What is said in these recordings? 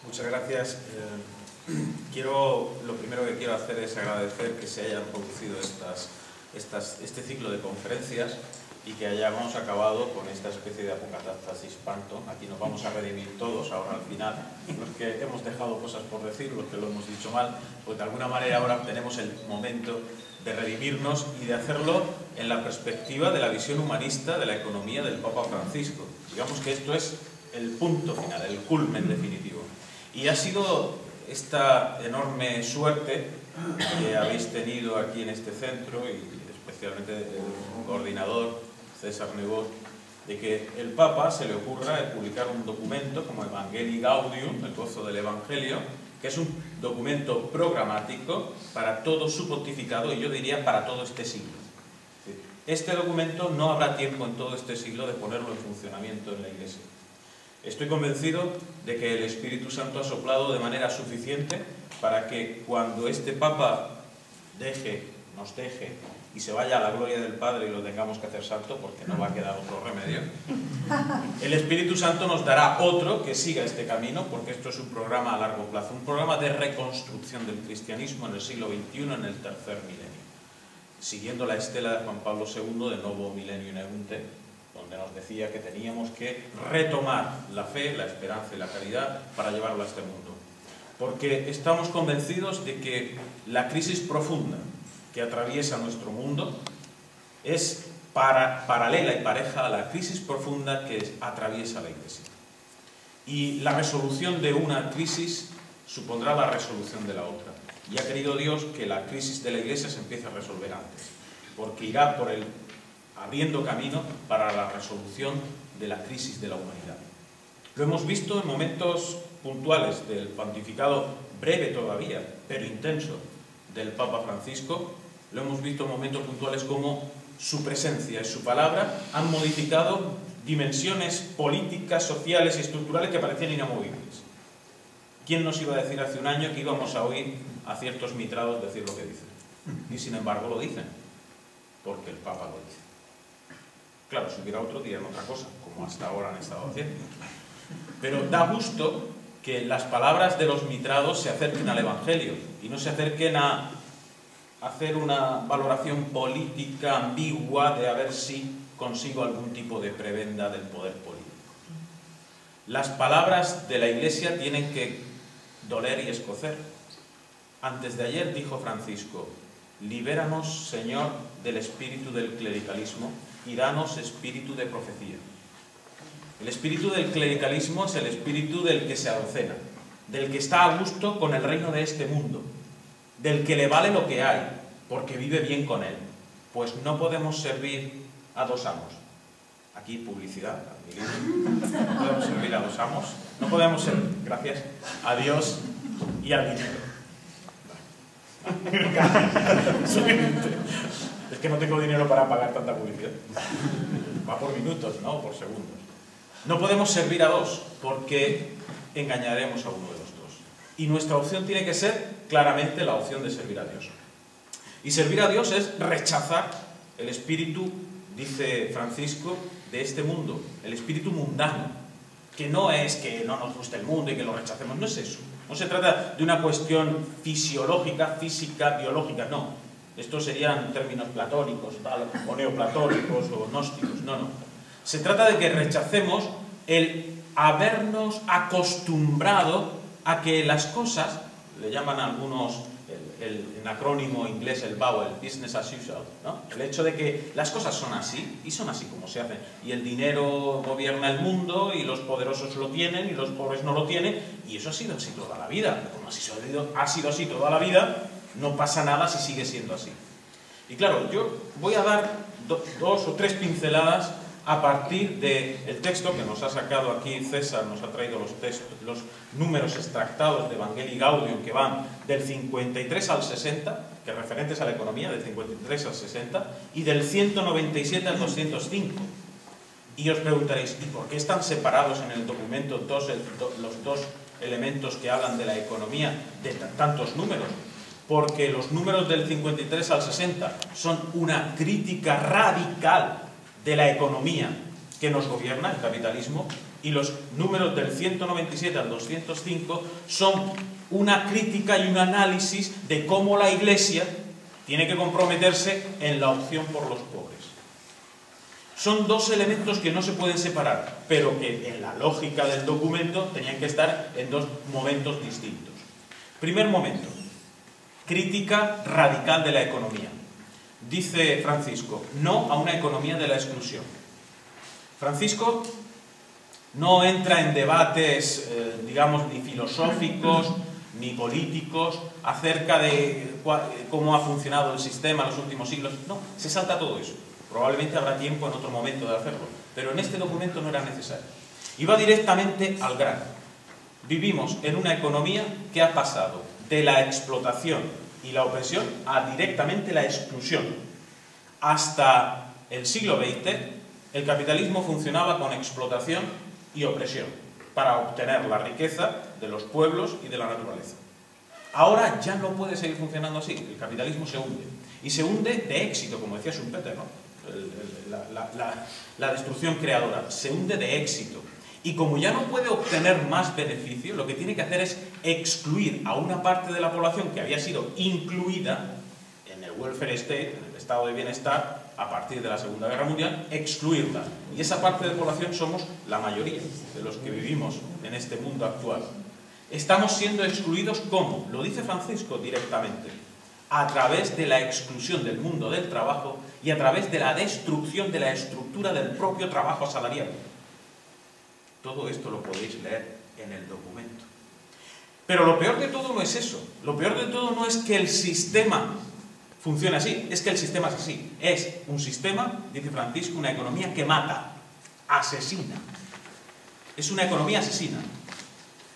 Muchas gracias. Lo primero que quiero hacer es agradecer que se hayan producido este ciclo de conferencias y que hayamos acabado con esta especie de apocatastasis panto. Aquí nos vamos a redimir todos ahora al final, los que hemos dejado cosas por decir, los que lo hemos dicho mal, pues de alguna manera ahora tenemos el momento de redimirnos y de hacerlo en la perspectiva de la visión humanista de la economía del Papa Francisco. Digamos que esto es el punto final, el culmen definitivo. Y ha sido esta enorme suerte que habéis tenido aquí en este centro, y especialmente el coordinador César Nebot, de que el Papa se le ocurra publicar un documento como Evangelii Gaudium, el gozo del Evangelio, que es un documento programático para todo su pontificado y yo diría para todo este siglo. Este documento no habrá tiempo en todo este siglo de ponerlo en funcionamiento en la Iglesia. Estoy convencido de que el Espíritu Santo ha soplado de manera suficiente para que cuando este Papa nos deje y se vaya a la gloria del Padre y lo tengamos que hacer santo, porque no va a quedar otro remedio, el Espíritu Santo nos dará otro que siga este camino, porque esto es un programa a largo plazo, un programa de reconstrucción del cristianismo en el siglo XXI, en el tercer milenio, siguiendo la estela de Juan Pablo II de Novo Milenio in Eunte, donde nos decía que teníamos que retomar la fe, la esperanza y la caridad para llevarlo a este mundo. Porque estamos convencidos de que la crisis profunda que atraviesa nuestro mundo es paralela y pareja a la crisis profunda que atraviesa la Iglesia. Y la resolución de una crisis supondrá la resolución de la otra. Y ha querido Dios que la crisis de la Iglesia se empiece a resolver antes, porque irá por el abriendo camino para la resolución de la crisis de la humanidad. Lo hemos visto en momentos puntuales del pontificado breve todavía, pero intenso, del Papa Francisco. Lo hemos visto en momentos puntuales como su presencia y su palabra han modificado dimensiones políticas, sociales y estructurales que parecían inamovibles. ¿Quién nos iba a decir hace un año que íbamos a oír a ciertos mitrados decir lo que dicen? Y sin embargo lo dicen, porque el Papa lo dice. Claro, si hubiera otro dirían otra cosa, como hasta ahora han estado haciendo. Pero da gusto que las palabras de los mitrados se acerquen al Evangelio y no se acerquen a hacer una valoración política ambigua de a ver si consigo algún tipo de prebenda del poder político. Las palabras de la Iglesia tienen que doler y escocer. Antes de ayer dijo Francisco: libéranos, Señor, del espíritu del clericalismo y danos espíritu de profecía. El espíritu del clericalismo es el espíritu del que se adocena, del que está a gusto con el reino de este mundo, del que le vale lo que hay, porque vive bien con él. Pues no podemos servir a dos amos. Aquí publicidad, no podemos servir a dos amos, no podemos servir, gracias, a Dios y al dinero. Es que no tengo dinero para pagar tanta publicidad. Va por minutos, no por segundos. No podemos servir a dos porque engañaremos a uno de los dos. Y nuestra opción tiene que ser claramente la opción de servir a Dios. Y servir a Dios es rechazar el espíritu, dice Francisco, de este mundo, el espíritu mundano, que no es que no nos guste el mundo y que lo rechacemos, no es eso. No se trata de una cuestión fisiológica, física, biológica, no. Estos serían términos platónicos, o neoplatónicos, o gnósticos, no. Se trata de que rechacemos el habernos acostumbrado a que las cosas, le llaman algunos el acrónimo inglés, el BAU, el business as usual, ¿no? El hecho de que las cosas son así, y son así como se hacen, y el dinero gobierna el mundo, y los poderosos lo tienen, y los pobres no lo tienen, y eso ha sido así toda la vida. Como ha sido así toda la vida, no pasa nada si sigue siendo así. Y claro, yo voy a dar dos o tres pinceladas a partir del texto que nos ha sacado aquí César, nos ha traído los números extractados de Evangelii Gaudium que van del 53 al 60, que referentes a la economía, del 53 al 60, y del 197 al 205. Y os preguntaréis, ¿y por qué están separados en el documento los dos elementos que hablan de la economía de tantos números? Porque los números del 53 al 60 son una crítica radical de la economía que nos gobierna, el capitalismo, Y los números del 197 al 205 son una crítica y un análisis de cómo la Iglesia tiene que comprometerse en la opción por los pobres. Son dos elementos que no se pueden separar, pero que en la lógica del documento tenían que estar en dos momentos distintos. Primer momento, crítica radical de la economía. Dice Francisco, no a una economía de la exclusión. Francisco no entra en debates, digamos, ni filosóficos ni políticos acerca de cómo ha funcionado el sistema en los últimos siglos. No, se salta todo eso. Probablemente habrá tiempo en otro momento de hacerlo, pero en este documento no era necesario. Y va directamente al grano. Vivimos en una economía que ha pasado de la explotación y la opresión a directamente la exclusión. Hasta el siglo XX, el capitalismo funcionaba con explotación y opresión para obtener la riqueza de los pueblos y de la naturaleza. Ahora ya no puede seguir funcionando así. El capitalismo se hunde. Y se hunde de éxito, como decía Schumpeter, ¿no? La destrucción creadora. Se hunde de éxito. Y como ya no puede obtener más beneficio, lo que tiene que hacer es excluir a una parte de la población que había sido incluida en el welfare state, en el estado de bienestar, a partir de la Segunda Guerra Mundial, excluirla. Y esa parte de población somos la mayoría de los que vivimos en este mundo actual. Estamos siendo excluidos, ¿cómo? Lo dice Francisco directamente. A través de la exclusión del mundo del trabajo y a través de la destrucción de la estructura del propio trabajo asalariado. Todo esto lo podéis leer en el documento. Pero lo peor de todo no es eso. Lo peor de todo no es que el sistema funcione así, es que el sistema es así. Es un sistema, dice Francisco, una economía que mata, asesina. Es una economía asesina.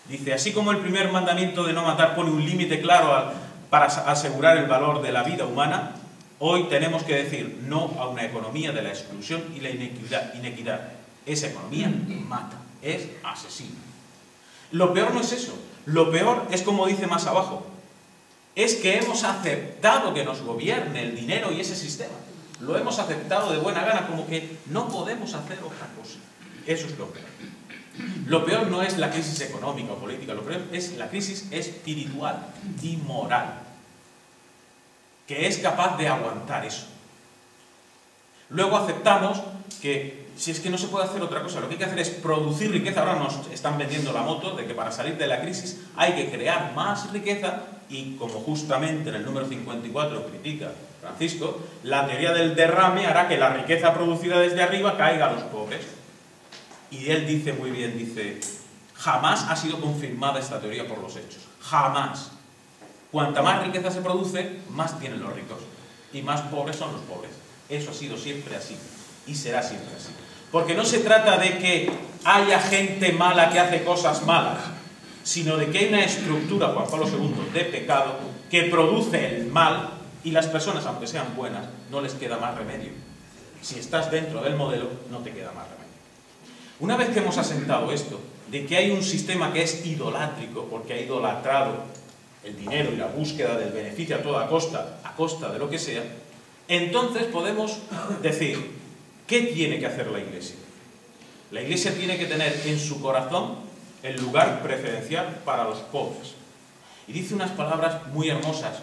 Dice, así como el primer mandamiento de no matar pone un límite claro para asegurar el valor de la vida humana, hoy tenemos que decir no a una economía de la exclusión y la inequidad. Esa economía mata, es asesina. Lo peor no es eso. Lo peor es, como dice más abajo, es que hemos aceptado que nos gobierne el dinero y ese sistema. Lo hemos aceptado de buena gana, como que no podemos hacer otra cosa. Eso es lo peor. Lo peor no es la crisis económica o política, lo peor es la crisis espiritual y moral, que es capaz de aguantar eso. Luego aceptamos que si es que no se puede hacer otra cosa, lo que hay que hacer es producir riqueza. Ahora nos están vendiendo la moto de que para salir de la crisis hay que crear más riqueza y, como justamente en el número 54 critica Francisco, la teoría del derrame hará que la riqueza producida desde arriba caiga a los pobres. Y él dice muy bien, dice, jamás ha sido confirmada esta teoría por los hechos. Jamás. Cuanta más riqueza se produce, más tienen los ricos. Y más pobres son los pobres. Eso ha sido siempre así. Y será siempre así. Porque no se trata de que haya gente mala que hace cosas malas, sino de que hay una estructura, Juan Pablo II, de pecado que produce el mal y las personas, aunque sean buenas, no les queda más remedio. Si estás dentro del modelo, no te queda más remedio. Una vez que hemos asentado esto, de que hay un sistema que es idolátrico, porque ha idolatrado el dinero y la búsqueda del beneficio a toda costa de lo que sea, entonces podemos decir, ¿qué tiene que hacer la Iglesia? La Iglesia tiene que tener en su corazón el lugar preferencial para los pobres. Y dice unas palabras muy hermosas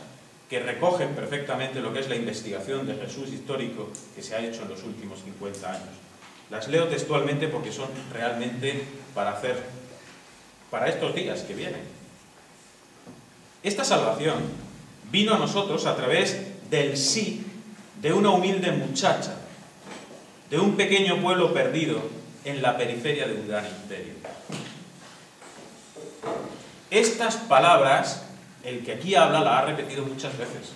que recogen perfectamente lo que es la investigación de Jesús histórico que se ha hecho en los últimos 50 años. Las leo textualmente porque son realmente para estos días que vienen. Esta salvación vino a nosotros a través del sí de una humilde muchacha, de un pequeño pueblo perdido en la periferia de un gran imperio. Estas palabras, el que aquí habla las ha repetido muchas veces,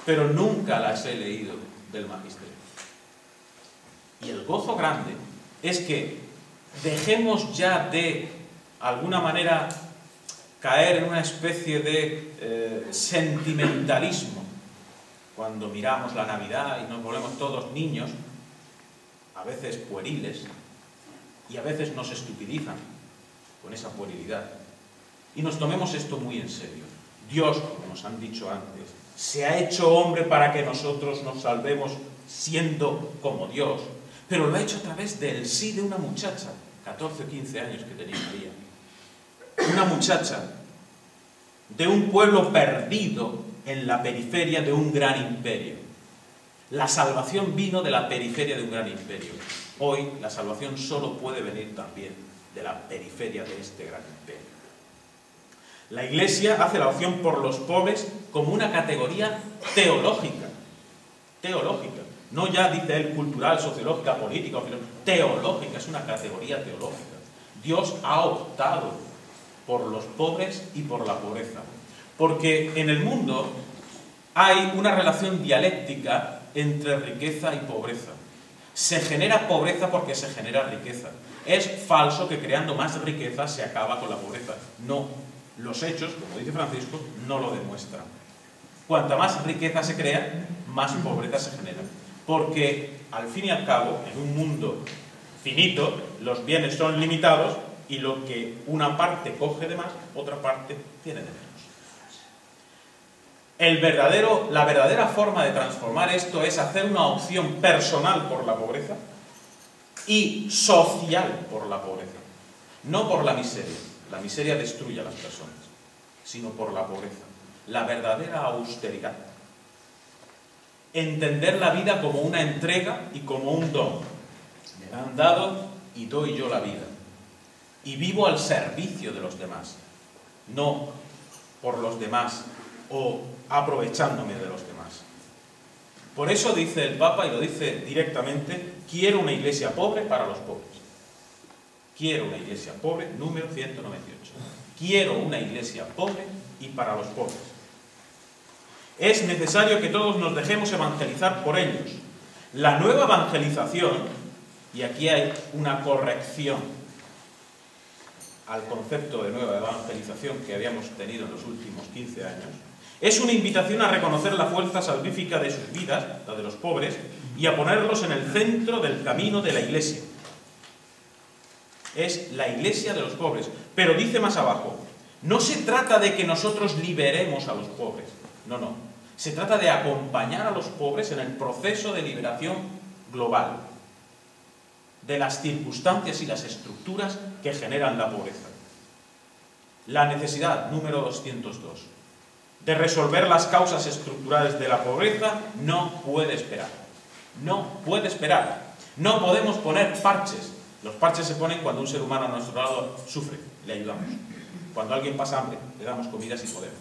pero nunca las he leído del magisterio. Y el gozo grande es que dejemos ya de alguna manera caer en una especie de sentimentalismo cuando miramos la Navidad y nos volvemos todos niños, a veces pueriles, y a veces nos estupidizan con esa puerilidad. Y nos tomemos esto muy en serio. Dios, como nos han dicho antes, se ha hecho hombre para que nosotros nos salvemos siendo como Dios, pero lo ha hecho a través del sí de una muchacha. 14 o 15 años que tenía María. Una muchacha de un pueblo perdido en la periferia de un gran imperio. La salvación vino de la periferia de un gran imperio. Hoy la salvación solo puede venir también de la periferia de este gran imperio. La Iglesia hace la opción por los pobres como una categoría teológica. Teológica. No ya, dice él, cultural, sociológica, política, teológica. Es una categoría teológica. Dios ha optado por los pobres y por la pobreza. Porque en el mundo hay una relación dialéctica entre riqueza y pobreza. Se genera pobreza porque se genera riqueza. Es falso que creando más riqueza se acaba con la pobreza. No. Los hechos, como dice Francisco, no lo demuestran. Cuanta más riqueza se crea, más pobreza se genera. Porque, al fin y al cabo, en un mundo finito, los bienes son limitados y lo que una parte coge de más, otra parte tiene de menos. La verdadera forma de transformar esto es hacer una opción personal por la pobreza y social por la pobreza. No por la miseria. La miseria destruye a las personas, sino por la pobreza. La verdadera austeridad. Entender la vida como una entrega y como un don. Me han dado y doy yo la vida. Y vivo al servicio de los demás, no por los demás o aprovechándome de los demás. Por eso dice el Papa, y lo dice directamente, quiero una iglesia pobre para los pobres. Quiero una iglesia pobre, número 198. Quiero una iglesia pobre y para los pobres. Es necesario que todos nos dejemos evangelizar por ellos. La nueva evangelización, y aquí hay una corrección al concepto de nueva evangelización que habíamos tenido en los últimos 15 años, es una invitación a reconocer la fuerza salvífica de sus vidas, la de los pobres, y a ponerlos en el centro del camino de la Iglesia. Es la Iglesia de los pobres. Pero dice más abajo, no se trata de que nosotros liberemos a los pobres. No, no. Se trata de acompañar a los pobres en el proceso de liberación global de las circunstancias y las estructuras que generan la pobreza. La necesidad, número 202, de resolver las causas estructurales de la pobreza no puede esperar. No puede esperar. No podemos poner parches. Los parches se ponen cuando un ser humano a nuestro lado sufre, le ayudamos. Cuando alguien pasa hambre, le damos comida si podemos.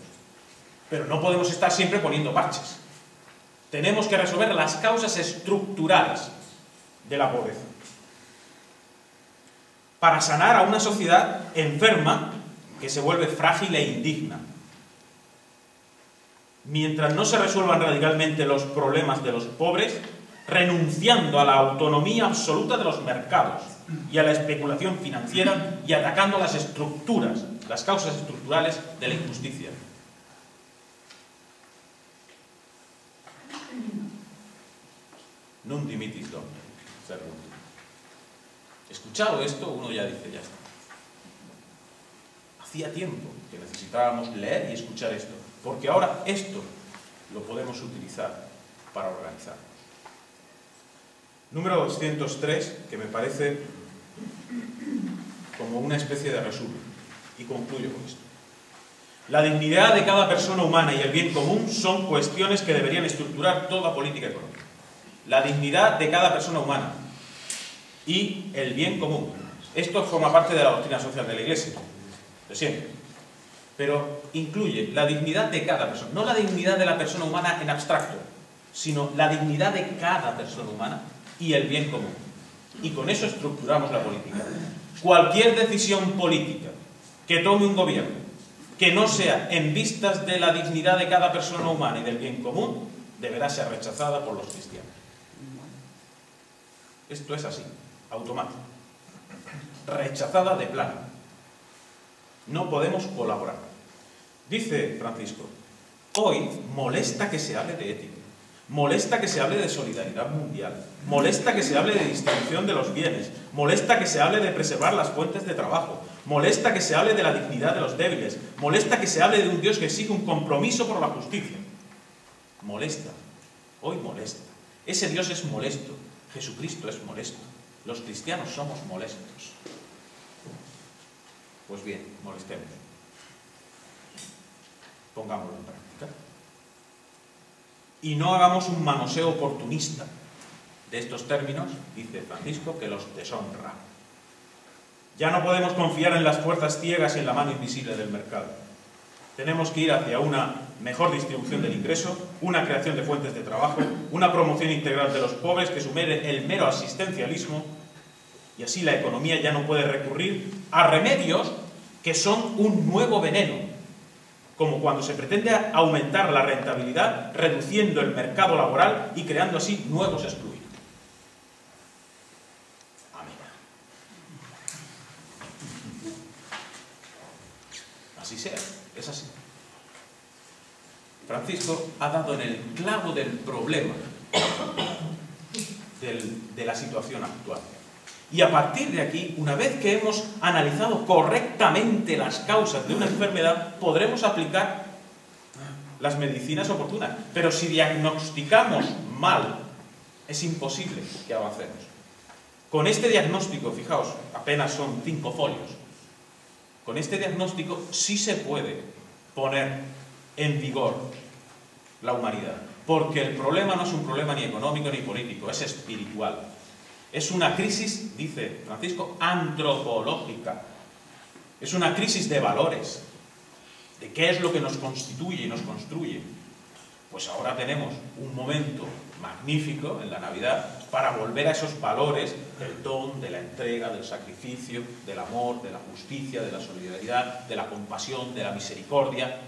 Pero no podemos estar siempre poniendo parches. Tenemos que resolver las causas estructurales de la pobreza. Para sanar a una sociedad enferma que se vuelve frágil e indigna. Mientras no se resuelvan radicalmente los problemas de los pobres, renunciando a la autonomía absoluta de los mercados y a la especulación financiera y atacando las estructuras, las causas estructurales de la injusticia. Non dimitis Domine, servum. Escuchado esto, uno ya dice, ya está. Hacía tiempo que necesitábamos leer y escuchar esto, porque ahora esto lo podemos utilizar para organizarnos. Número 203, que me parece como una especie de resumen, y concluyo con esto. La dignidad de cada persona humana y el bien común son cuestiones que deberían estructurar toda política económica. La dignidad de cada persona humana y el bien común. Esto forma parte de la doctrina social de la Iglesia, de siempre. Pero incluye la dignidad de cada persona, no la dignidad de la persona humana en abstracto, sino la dignidad de cada persona humana y el bien común. Y con eso estructuramos la política. Cualquier decisión política que tome un gobierno que no sea en vistas de la dignidad de cada persona humana y del bien común, deberá ser rechazada por los cristianos. Esto es así, automático. Rechazada de plano. No podemos colaborar. Dice Francisco, hoy molesta que se hable de ética, molesta que se hable de solidaridad mundial, molesta que se hable de distribución de los bienes, molesta que se hable de preservar las fuentes de trabajo, molesta que se hable de la dignidad de los débiles, molesta que se hable de un Dios que exige un compromiso por la justicia. Molesta, hoy molesta. Ese Dios es molesto, Jesucristo es molesto, los cristianos somos molestos. Pues bien, molestemos. Pongámoslo en práctica. Y no hagamos un manoseo oportunista de estos términos, dice Francisco, que los deshonra. Ya no podemos confiar en las fuerzas ciegas y en la mano invisible del mercado. Tenemos que ir hacia una mejor distribución del ingreso, una creación de fuentes de trabajo, una promoción integral de los pobres que supere el mero asistencialismo, y así la economía ya no puede recurrir a remedios que son un nuevo veneno, como cuando se pretende aumentar la rentabilidad reduciendo el mercado laboral y creando así nuevos excluidos. Amén. Así sea, es así. Francisco ha dado en el clavo del problema de la situación actual. Y a partir de aquí, una vez que hemos analizado correctamente las causas de una enfermedad, podremos aplicar las medicinas oportunas. Pero si diagnosticamos mal, es imposible que avancemos. Con este diagnóstico, fijaos, apenas son 5 folios. Con este diagnóstico sí se puede poner en vigor la humanidad. Porque el problema no es un problema ni económico ni político, es espiritual. Es una crisis, dice Francisco, antropológica. Es una crisis de valores. ¿De qué es lo que nos constituye y nos construye? Pues ahora tenemos un momento magnífico en la Navidad para volver a esos valores del don, de la entrega, del sacrificio, del amor, de la justicia, de la solidaridad, de la compasión, de la misericordia,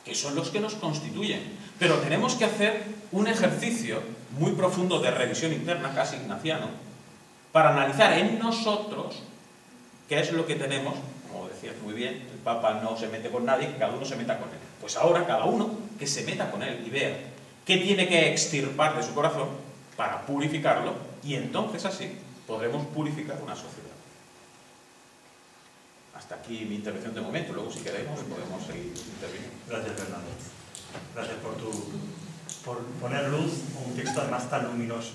que son los que nos constituyen. Pero tenemos que hacer un ejercicio muy profundo de revisión interna, casi ignaciano, para analizar en nosotros qué es lo que tenemos. Como decías muy bien, el Papa no se mete con nadie, que cada uno se meta con él. Pues ahora cada uno que se meta con él y vea qué tiene que extirpar de su corazón para purificarlo, y entonces así podremos purificar una sociedad. Hasta aquí mi intervención de momento, luego si queremos podemos seguir interviniendo. Gracias, Fernando. Gracias por poner luz a un texto además tan luminoso.